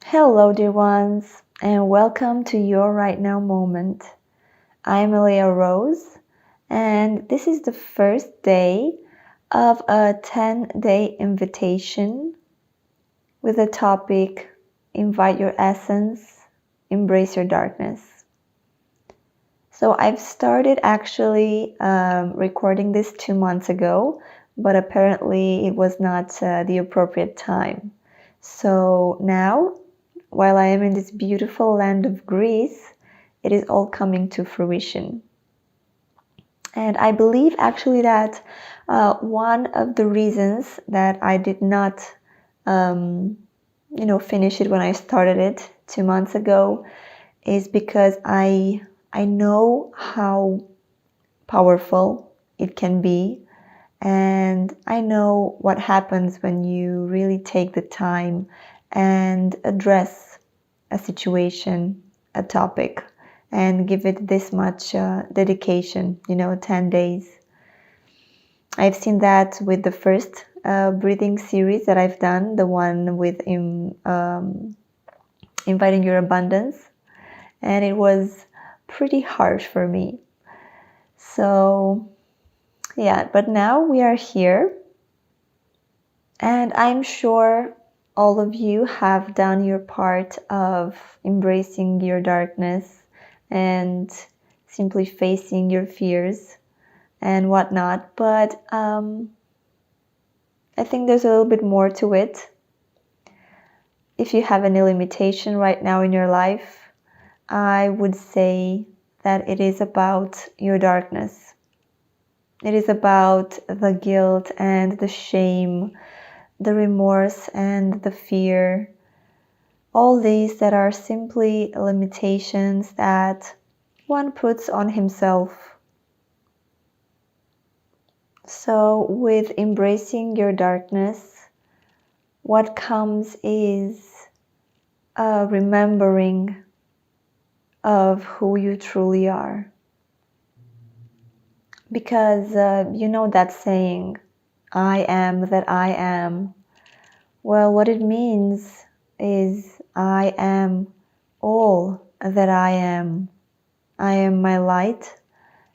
Hello, dear ones, and welcome to your right now moment. I'm Elia Rose, and this is the first day of a 10-day invitation with the topic Invite Your Essence, Embrace Your Darkness. So, I've started actually recording this 2 months ago, but apparently it was not the appropriate time. So, now while I am in this beautiful land of Greece, it is all coming to fruition. And I believe actually that one of the reasons that I did not, finish it when I started it 2 months ago is because I know how powerful it can be, and I know what happens when you really take the time and address a situation, a topic, and give it this much dedication, 10 days. I've seen that with the first breathing series that I've done, the one with inviting your abundance, and it was pretty harsh for me. So, yeah, but now we are here, and I'm sure all of you have done your part of embracing your darkness and simply facing your fears and whatnot. But I think there's a little bit more to it. If you have any limitation right now in your life, I would say that it is about your darkness. It is about the guilt and the shame, the remorse and the fear, all these that are simply limitations that one puts on himself. So, with embracing your darkness, what comes is a remembering of who you truly are. Because you know that saying, I am that I am. Well, what it means is I am all that I am. I am my light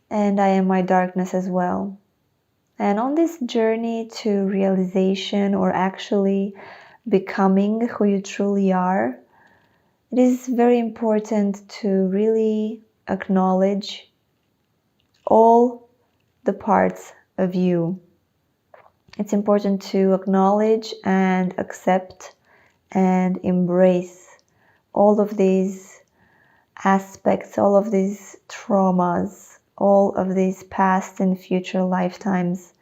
and I am my darkness as well. And on this journey to realization, or actually becoming who you truly are, it is very important to really acknowledge all the parts of you. It's important to acknowledge and accept and embrace all of these aspects, all of these traumas, all of these past and future lifetimes.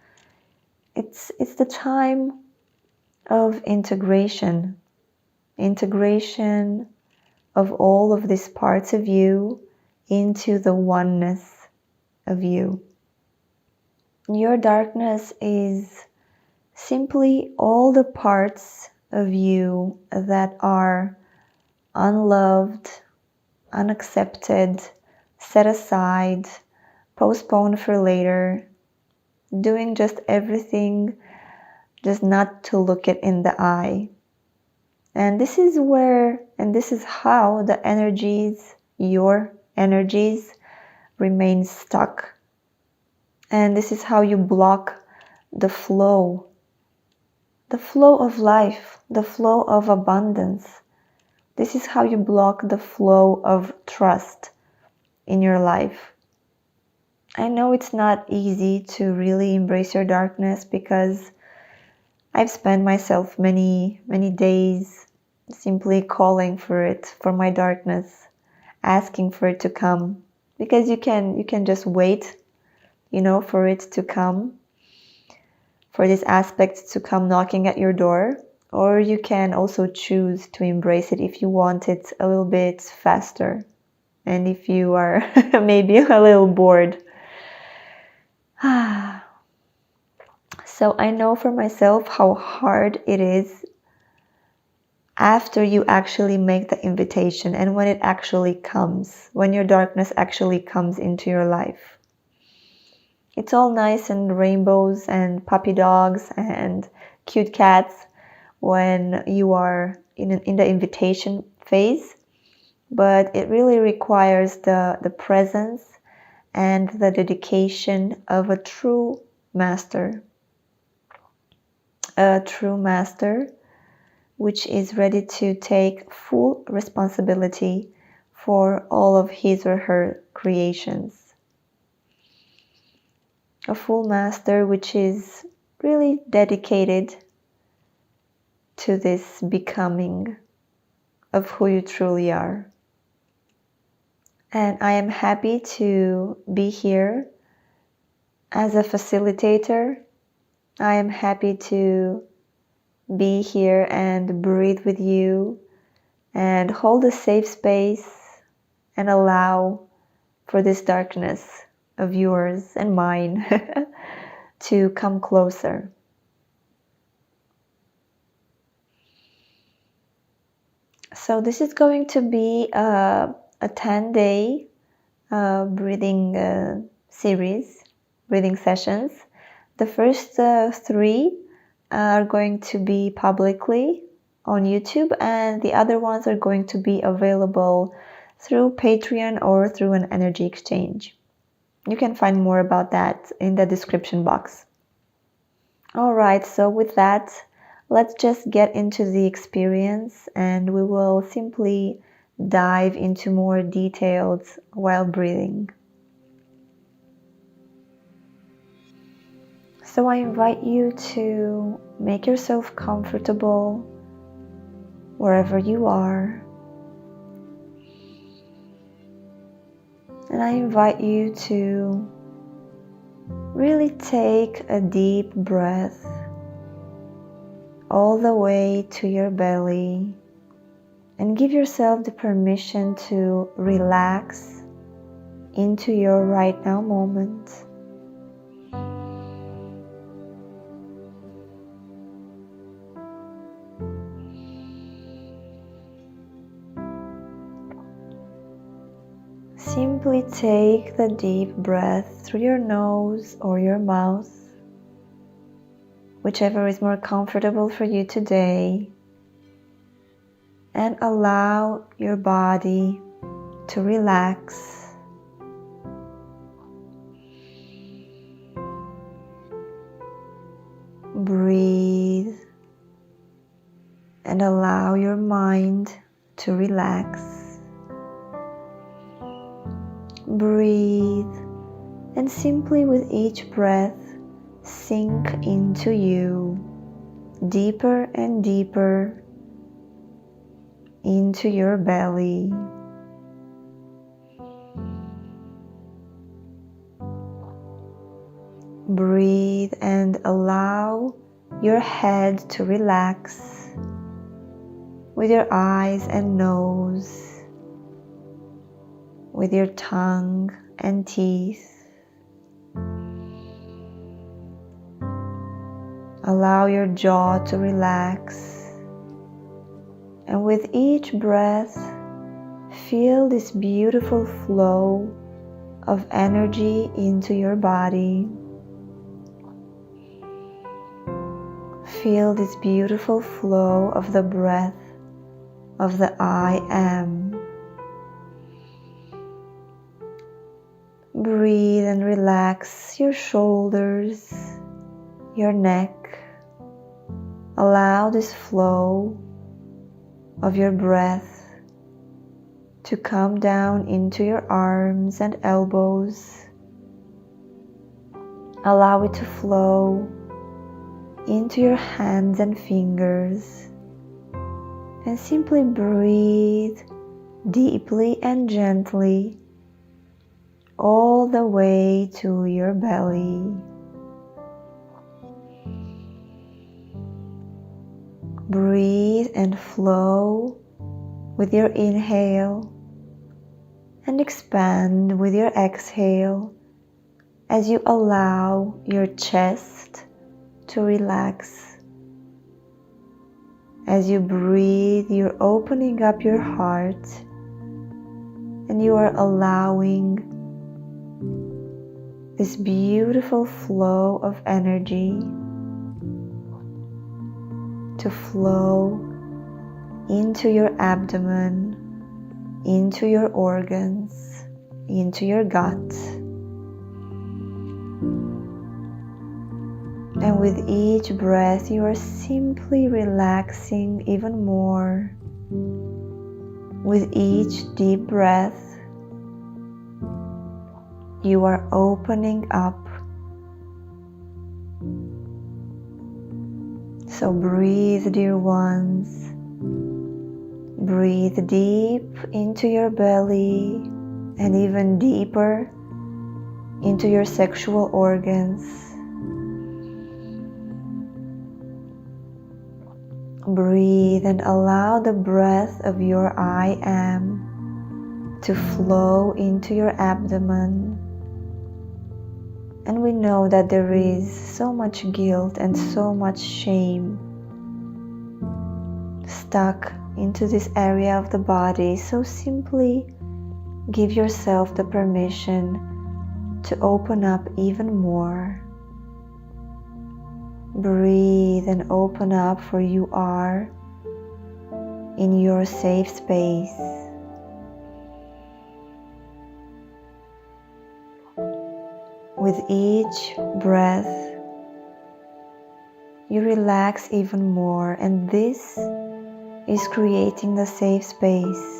It's the time of integration of all of these parts of you into the oneness of you. Your darkness is simply all the parts of you that are unloved, unaccepted, set aside, postponed for later, doing just everything just not to look it in the eye. And this is where, and this is how the energies, your energies, remain stuck. And this is how you block the flow of life, the flow of abundance. This is how you block the flow of trust in your life. I know it's not easy to really embrace your darkness, because I've spent myself many days simply calling for it, for my darkness, asking for it to come, because you can just wait, for it to come, for this aspect to come knocking at your door, or you can also choose to embrace it if you want it a little bit faster, and if you are maybe a little bored. So I know for myself how hard it is after you actually make the invitation, and when it actually comes, when your darkness actually comes into your life. It's all nice and rainbows and puppy dogs and cute cats when you are, in the invitation phase, but it really requires the presence and the dedication of a true master. A true master which is ready to take full responsibility for all of his or her creations. A full master which is really dedicated to this becoming of who you truly are. And I am happy to be here as a facilitator. I am happy to be here and breathe with you and hold a safe space and allow for this darkness of yours and mine to come closer. So this is going to be a 10-day breathing series, breathing sessions. The first 3 are going to be publicly on YouTube, and the other ones are going to be available through Patreon or through an energy exchange. You can find more about that in the description box. Alright, so with that, let's just get into the experience and we will simply dive into more details while breathing. So I invite you to make yourself comfortable wherever you are. And I invite you to really take a deep breath all the way to your belly and give yourself the permission to relax into your right now moment. Simply take the deep breath through your nose or your mouth, whichever is more comfortable for you today, and allow your body to relax. Breathe and allow your mind to relax. Breathe and simply with each breath sink into you deeper and deeper into your belly. Breathe and allow your head to relax with your eyes and nose, with your tongue and teeth. Allow your jaw to relax, and with each breath, feel this beautiful flow of energy into your body. Feel this beautiful flow of the breath of the I am. Breathe and relax your shoulders, your neck. Allow this flow of your breath to come down into your arms and elbows. Allow it to flow into your hands and fingers. And simply breathe deeply and gently all the way to your belly. Breathe and flow with your inhale and expand with your exhale as you allow your chest to relax. As you breathe, you're opening up your heart and you are allowing this beautiful flow of energy to flow into your abdomen, into your organs, into your gut. And with each breath, you are simply relaxing even more. With each deep breath, you are opening up. So breathe, dear ones. Breathe deep into your belly and even deeper into your sexual organs. Breathe and allow the breath of your I am to flow into your abdomen. And we know that there is so much guilt and so much shame stuck into this area of the body. So simply give yourself the permission to open up even more. Breathe and open up, for you are in your safe space. With each breath, you relax even more, and this is creating the safe space.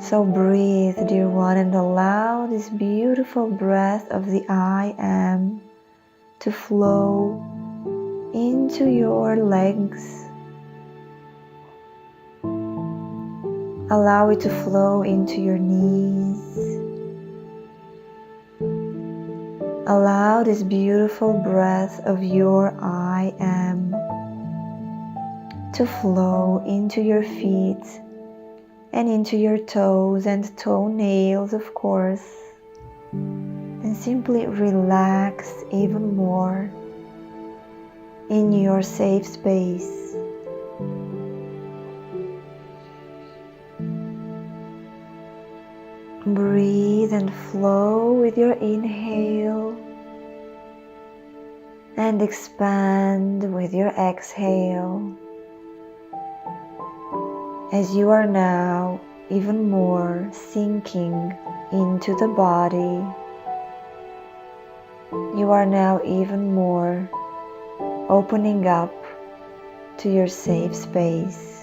So breathe, dear one, and allow this beautiful breath of the I am to flow into your legs. Allow it to flow into your knees. Allow this beautiful breath of your I am to flow into your feet and into your toes and toenails, of course, and simply relax even more in your safe space. Breathe and flow with your inhale and expand with your exhale. As you are now even more sinking into the body, you are now even more opening up to your safe space.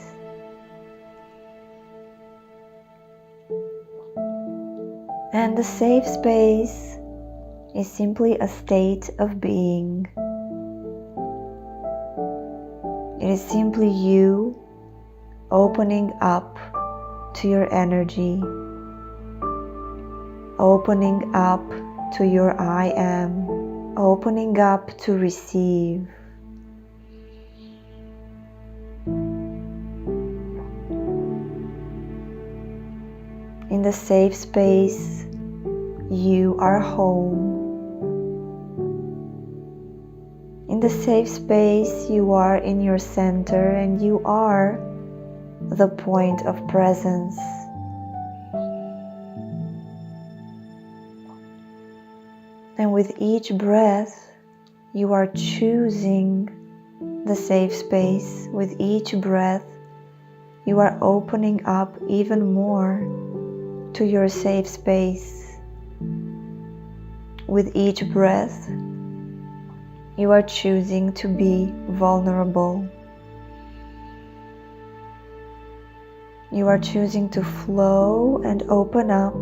And the safe space is simply a state of being. It is simply you opening up to your energy, opening up to your I am, opening up to receive. In the safe space, you are home. In the safe space, you are in your center and you are the point of presence. And with each breath, you are choosing the safe space. With each breath, you are opening up even more to your safe space. With each breath, you are choosing to be vulnerable. You are choosing to flow and open up.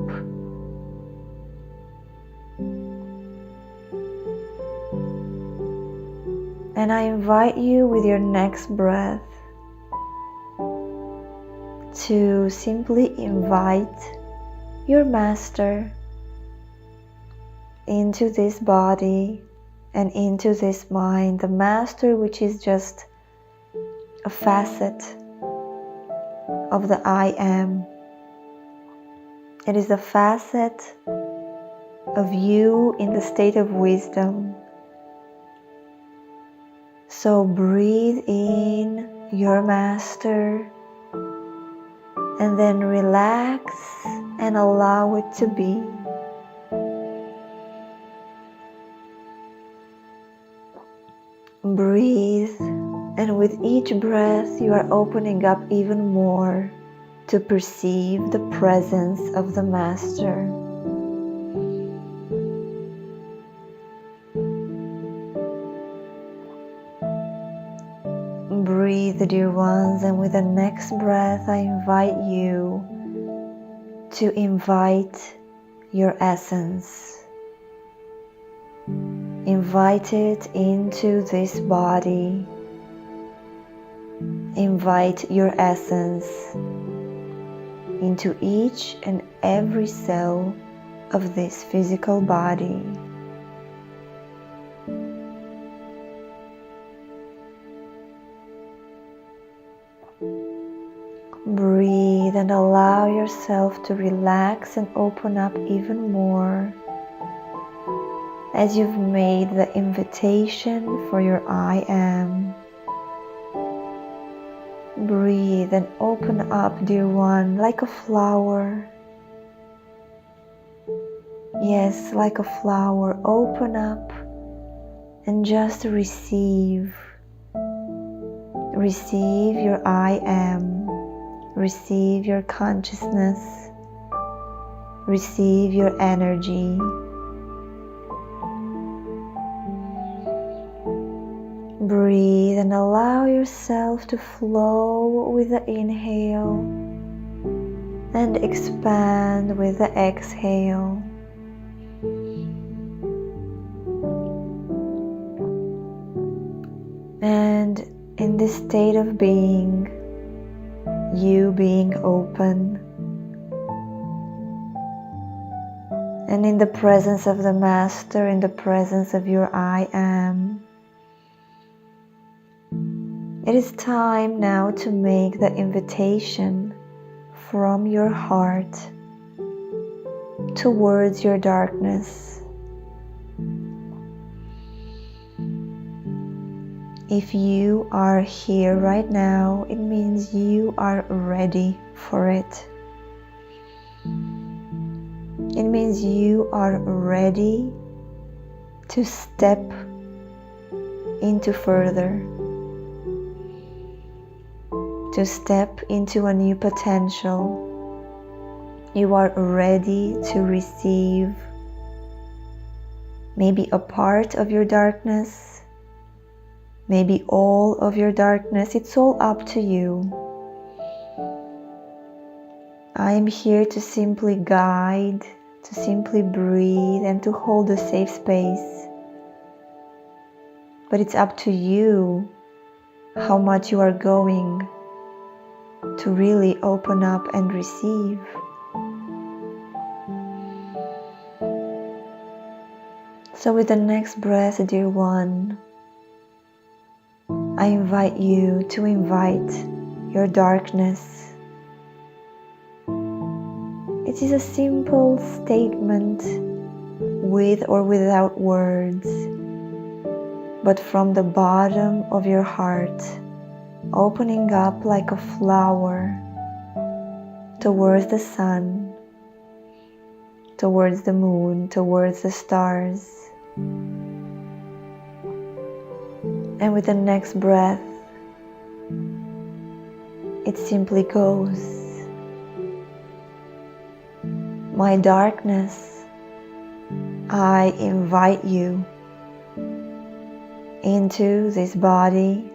And I invite you with your next breath to simply invite your master into this body and into this mind. The master, which is just a facet of the I am. It is a facet of you in the state of wisdom. So breathe in your master and then relax and allow it to be. Breathe And with each breath, you are opening up even more to perceive the presence of the Master. Breathe, dear ones, and with the next breath, I invite you to invite your essence. Invite it into this body. Invite your essence into each and every cell of this physical body. Breathe and allow yourself to relax and open up even more as you've made the invitation for your I Am. Breathe and open up, dear one, like a flower. Yes, like a flower, open up and just receive. Receive your I Am. Receive your consciousness. Receive your energy. Breathe and allow yourself to flow with the inhale and expand with the exhale. And in this state of being, you being open, and in the presence of the Master, in the presence of your I Am, it is time now to make the invitation from your heart towards your darkness. If you are here right now, it means you are ready for it. It means you are ready to step into further, to step into a new potential. You are ready to receive maybe a part of your darkness, maybe all of your darkness. It's all up to you. I am here to simply guide, to simply breathe, and to hold a safe space. But it's up to you how much you are going to really open up and receive. So with the next breath, dear one, I invite you to invite your darkness. It is a simple statement with or without words, but from the bottom of your heart, opening up like a flower towards the sun, towards the moon, towards the stars. And with the next breath, it simply goes. My darkness, I invite you into this body.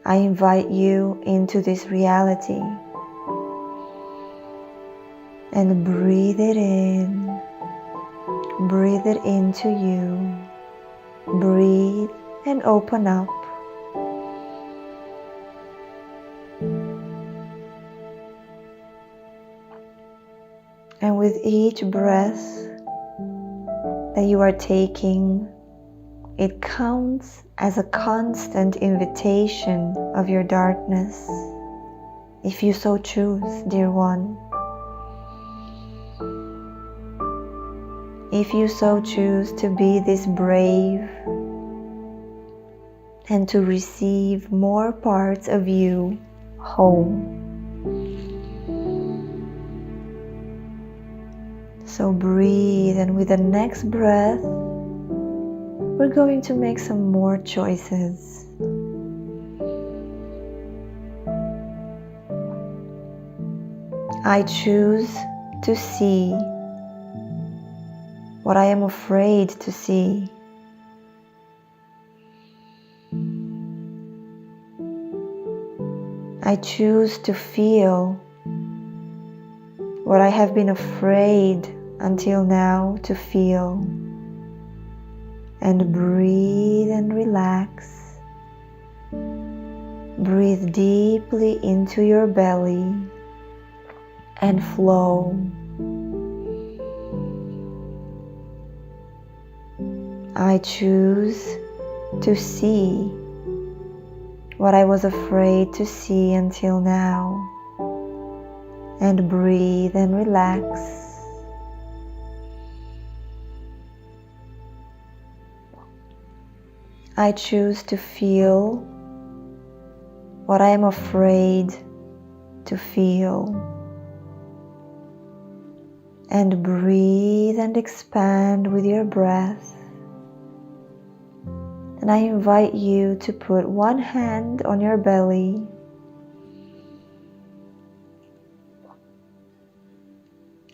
I invite you into this reality. And breathe it in. Breathe it into you. Breathe and open up. And with each breath that you are taking, it counts as a constant invitation of your darkness, if you so choose, dear one. If you so choose to be this brave and to receive more parts of you home. So breathe, and with the next breath, we're going to make some more choices. I choose to see what I am afraid to see. I choose to feel what I have been afraid until now to feel. And breathe and relax. Breathe deeply into your belly and flow. I choose to see what I was afraid to see until now, and breathe and relax. I choose to feel what I am afraid to feel, and breathe and expand with your breath. And I invite you to put one hand on your belly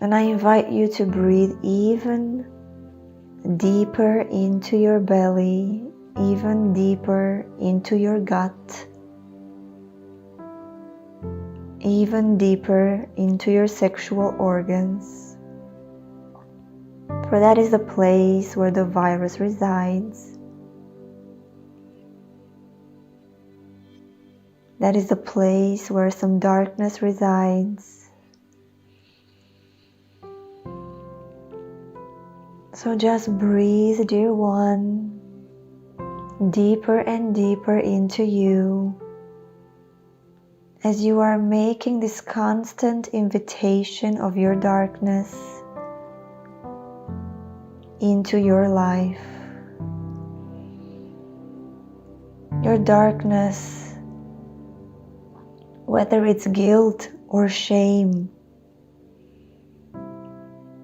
and I invite you to breathe even deeper into your belly, even deeper into your gut, even deeper into your sexual organs. For that is the place where the virus resides. That is the place where some darkness resides. So just breathe, dear one, deeper and deeper into you as you are making this constant invitation of your darkness into your life. Your darkness, whether it's guilt or shame,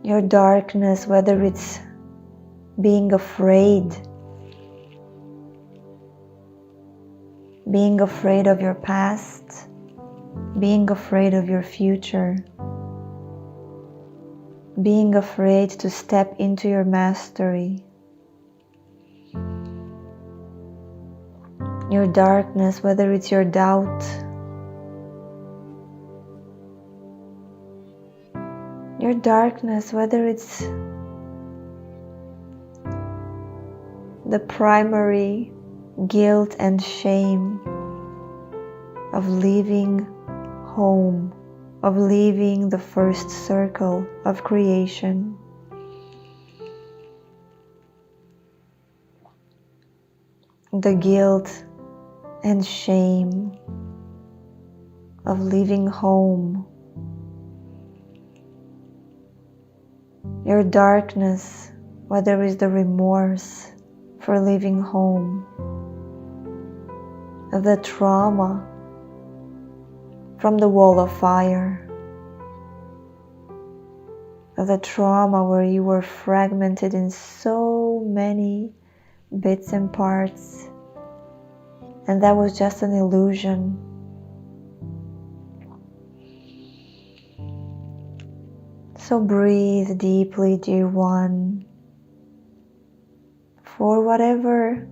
your darkness, whether it's being afraid of your past, being afraid of your future, being afraid to step into your mastery. Your darkness, whether it's your doubt, your darkness, whether it's the primary guilt and shame of leaving home, of leaving the first circle of creation. The guilt and shame of leaving home. Your darkness, whether it's the remorse for leaving home, the trauma from the wall of fire, the trauma where you were fragmented in so many bits and parts, and that was just an illusion. So breathe deeply, dear one, for whatever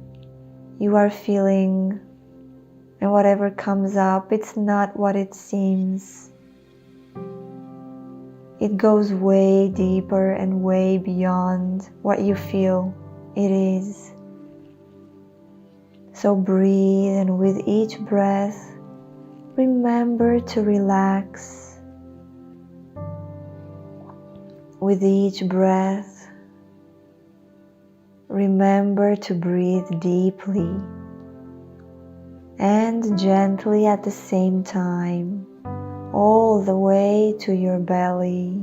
you are feeling and whatever comes up, it's not what it seems. It goes way deeper and way beyond what you feel it is. So breathe, and with each breath, remember to relax. With each breath, remember to breathe deeply and gently at the same time, all the way to your belly,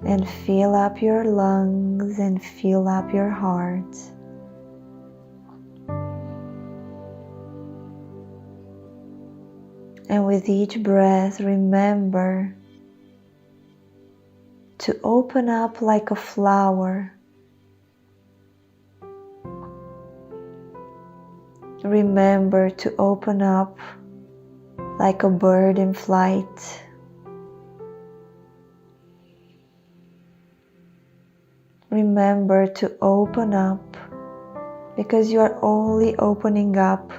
and fill up your lungs and fill up your heart. And with each breath, remember to open up like a flower. Remember to open up like a bird in flight. remember to open up, because you are only opening up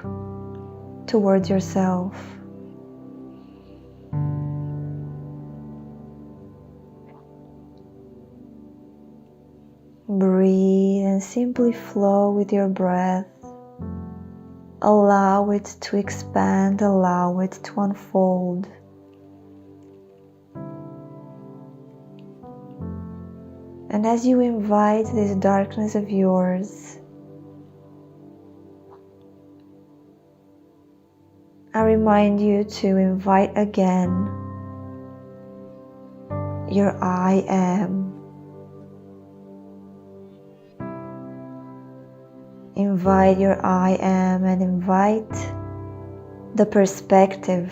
towards yourself. Breathe and simply flow with your breath. Allow it to expand, allow it to unfold. And as you invite this darkness of yours, I remind you to invite again your I am. Invite your I am and invite the perspective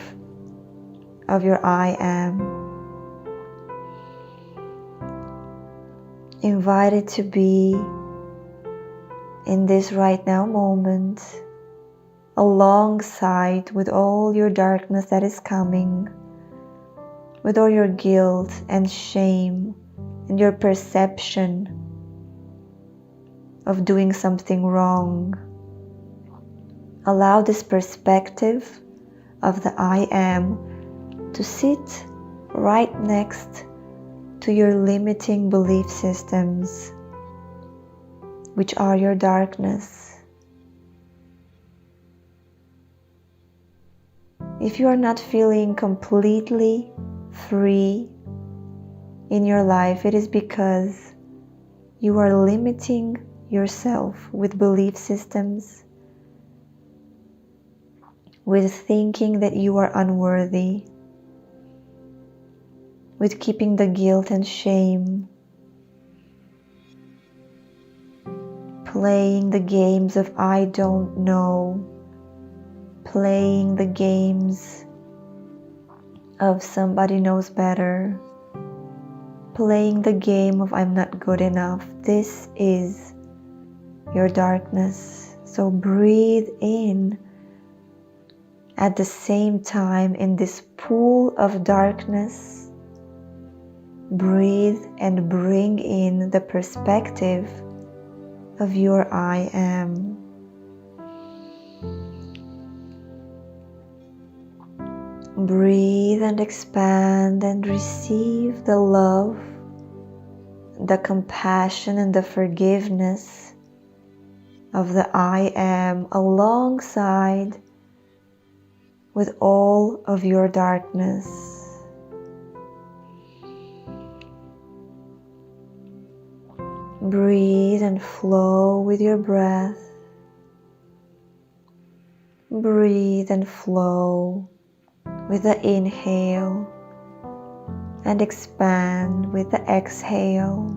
of your I am. Invite it to be in this right now moment, alongside with all your darkness that is coming, with all your guilt and shame and your perception of doing something wrong. Allow this perspective of the I am to sit right next to your limiting belief systems, which are your darkness. If you are not feeling completely free in your life, it is because you are limiting yourself with belief systems, with thinking that you are unworthy, with keeping the guilt and shame, playing the games of I don't know, playing the games of somebody knows better, playing the game of I'm not good enough. This is your darkness. So breathe in at the same time in this pool of darkness. Breathe and bring in the perspective of your I am. Breathe and expand and receive the love, the compassion and the forgiveness of the I am alongside with all of your darkness. Breathe and flow with your breath. Breathe and flow with the inhale and expand with the exhale.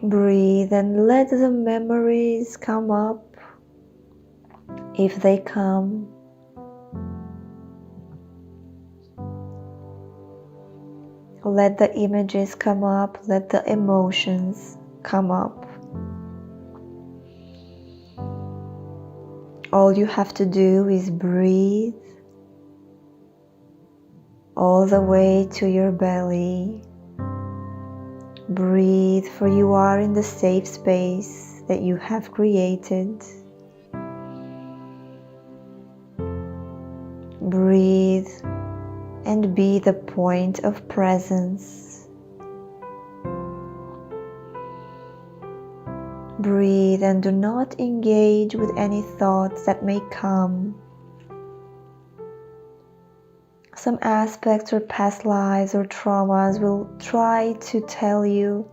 Breathe and let the memories come up if they come. Let the images come up, let the emotions come up. All you have to do is breathe all the way to your belly. Breathe, for you are in the safe space that you have created. Breathe and be the point of presence. Breathe and do not engage with any thoughts that may come. Some aspects or past lives or traumas will try to tell you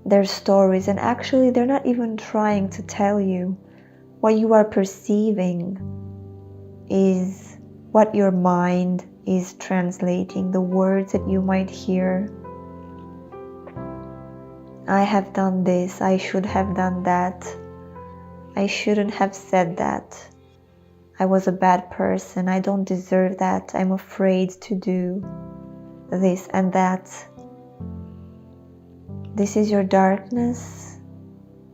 their stories, and actually they're not even trying to tell you. What you are perceiving is what your mind is translating, the words that you might hear. I have done this, I should have done that, I shouldn't have said that. I was a bad person, I don't deserve that, I'm afraid to do this and that. This is your darkness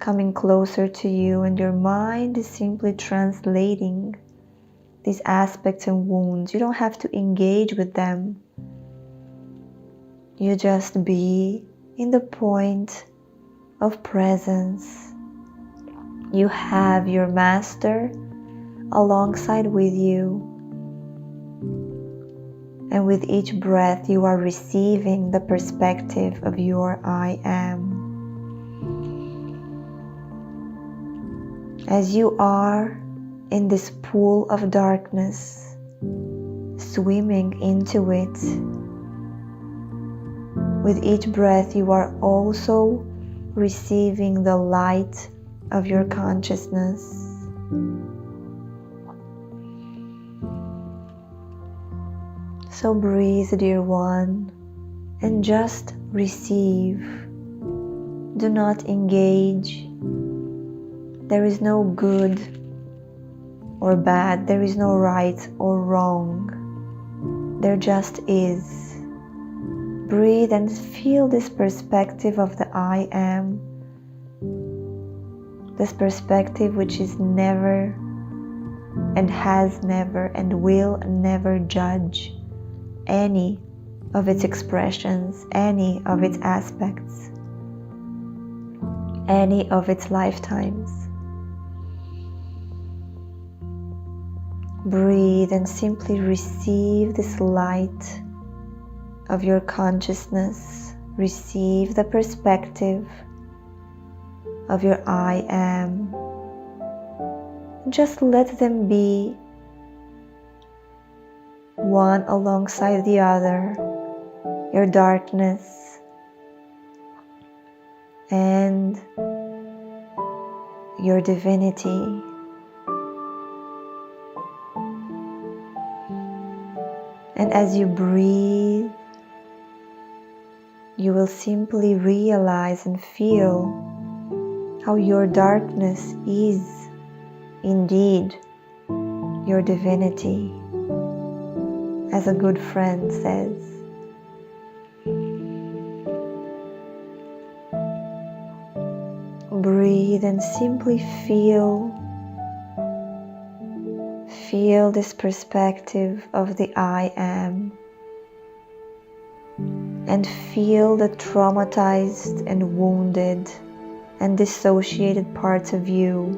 coming closer to you, and your mind is simply translating these aspects and wounds. You don't have to engage with them. You just be in the point of presence. You have your master alongside with you, and with each breath you are receiving the perspective of your I am. As you are in this pool of darkness, swimming into it, with each breath you are also receiving the light of your consciousness. So breathe, dear one, and just receive. Do not engage. There is no good or bad. There is no right or wrong. There just is. Breathe and feel this perspective of the I am. This perspective which is never and has never and will never judge any of its expressions, any of its aspects, any of its lifetimes. Breathe and simply receive this light of your consciousness. Receive the perspective of your I am. Just let them be one alongside the other, your darkness and your divinity. And as you breathe, you will simply realize and feel how your darkness is indeed your divinity, as a good friend says. Breathe and simply feel this perspective of the I am, and feel the traumatized and wounded and dissociated parts of you.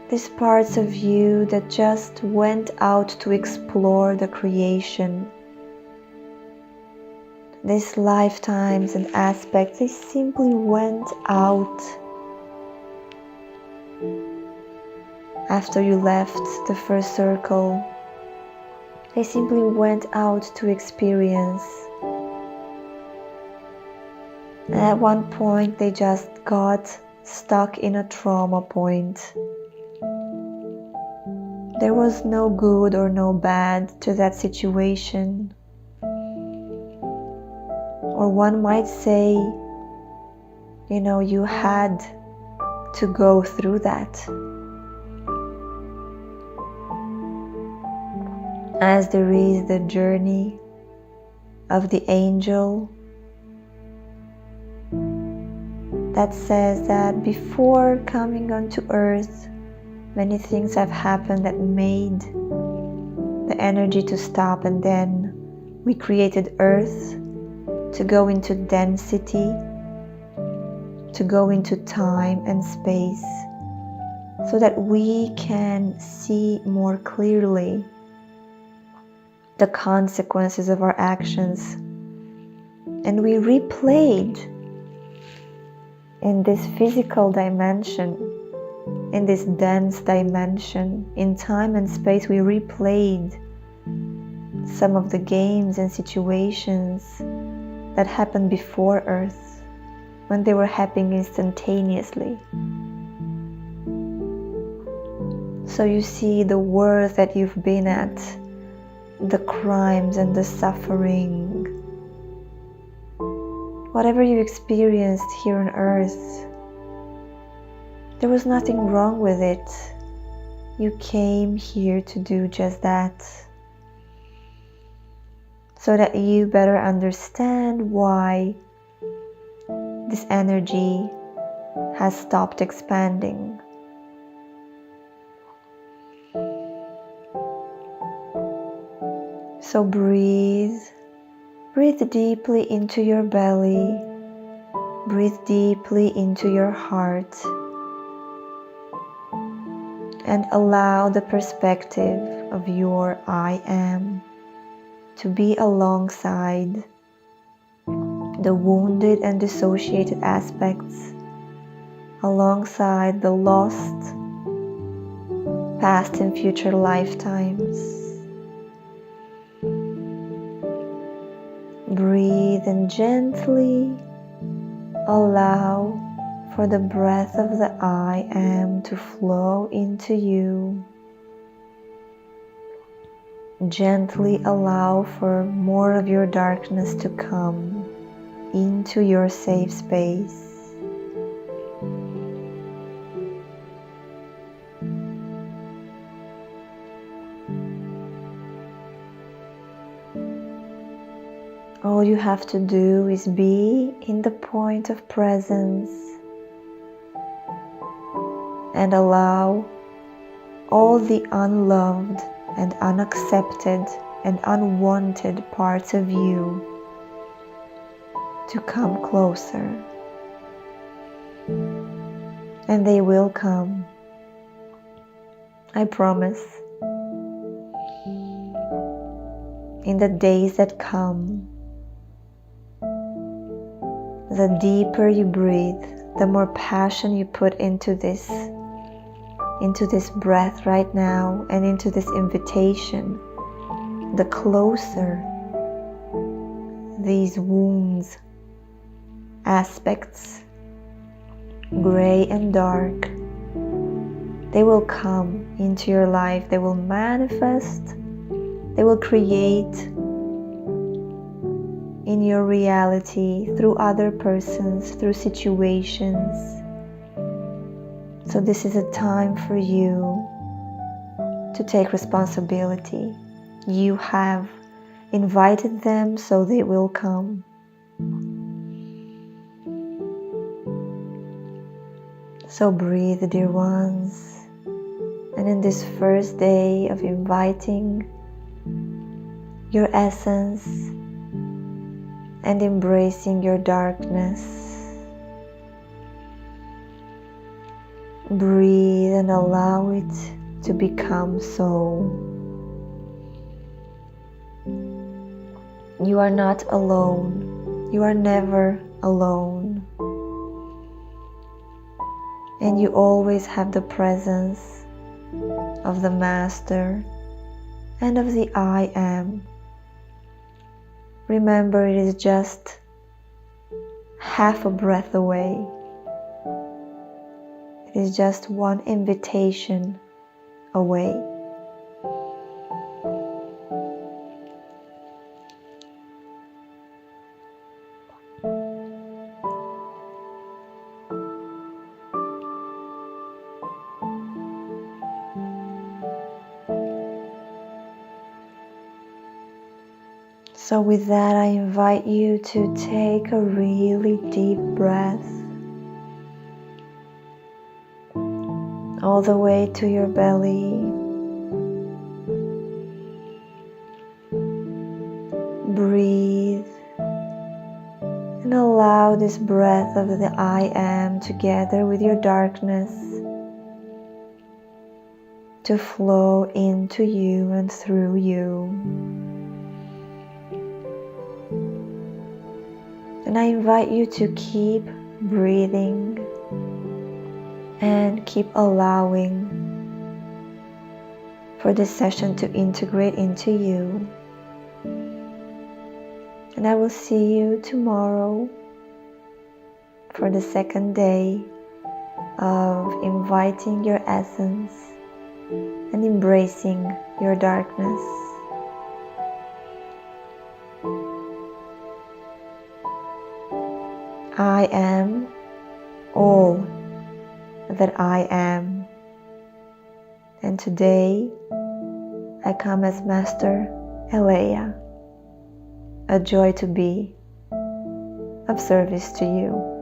These parts of you that just went out to explore the creation. These lifetimes and aspects, they simply went out. After you left the first circle, they simply went out to experience. And at one point, they just got stuck in a trauma point. There was no good or no bad to that situation. Or one might say, you had to go through that. As there is the journey of the angel that says that before coming onto earth, many things have happened that made the energy to stop, and then we created earth to go into density, to go into time and space, so that we can see more clearly the consequences of our actions. And we replayed in this physical dimension, in this dense dimension, in time and space, we replayed some of the games and situations that happened before Earth, when they were happening instantaneously. So you see the worth that you've been at, the crimes and the suffering, whatever you experienced here on earth, there was nothing wrong with it. You came here to do just that, so that you better understand why this energy has stopped expanding. So breathe deeply into your belly, breathe deeply into your heart, and allow the perspective of your I am to be alongside the wounded and dissociated aspects, alongside the lost past and future lifetimes. Breathe and gently allow for the breath of the I am to flow into you. Gently allow for more of your darkness to come into your safe space. All you have to do is be in the point of presence and allow all the unloved and unaccepted and unwanted parts of you to come closer. And they will come. I promise. In the days that come, the deeper you breathe, the more passion you put into this breath right now and into this invitation, the closer these wounds, aspects, gray and dark, they will come into your life, they will manifest, they will create in your reality through other persons, through situations. So this is a time for you to take responsibility. You have invited them, so they will come. So breathe, dear ones. And in this first day of inviting your essence and embracing your darkness, breathe and allow it to become so. You are not alone. You are never alone. And you always have the presence of the Master and of the I am. Remember, it is just half a breath away. It is just one invitation away. So with that, I invite you to take a really deep breath all the way to your belly. Breathe and allow this breath of the I am together with your darkness to flow into you and through you. And I invite you to keep breathing and keep allowing for this session to integrate into you. And I will see you tomorrow for the second day of inviting your essence and embracing your darkness. I am all that I am. And today I come as Master Eleia, a joy to be of service to you.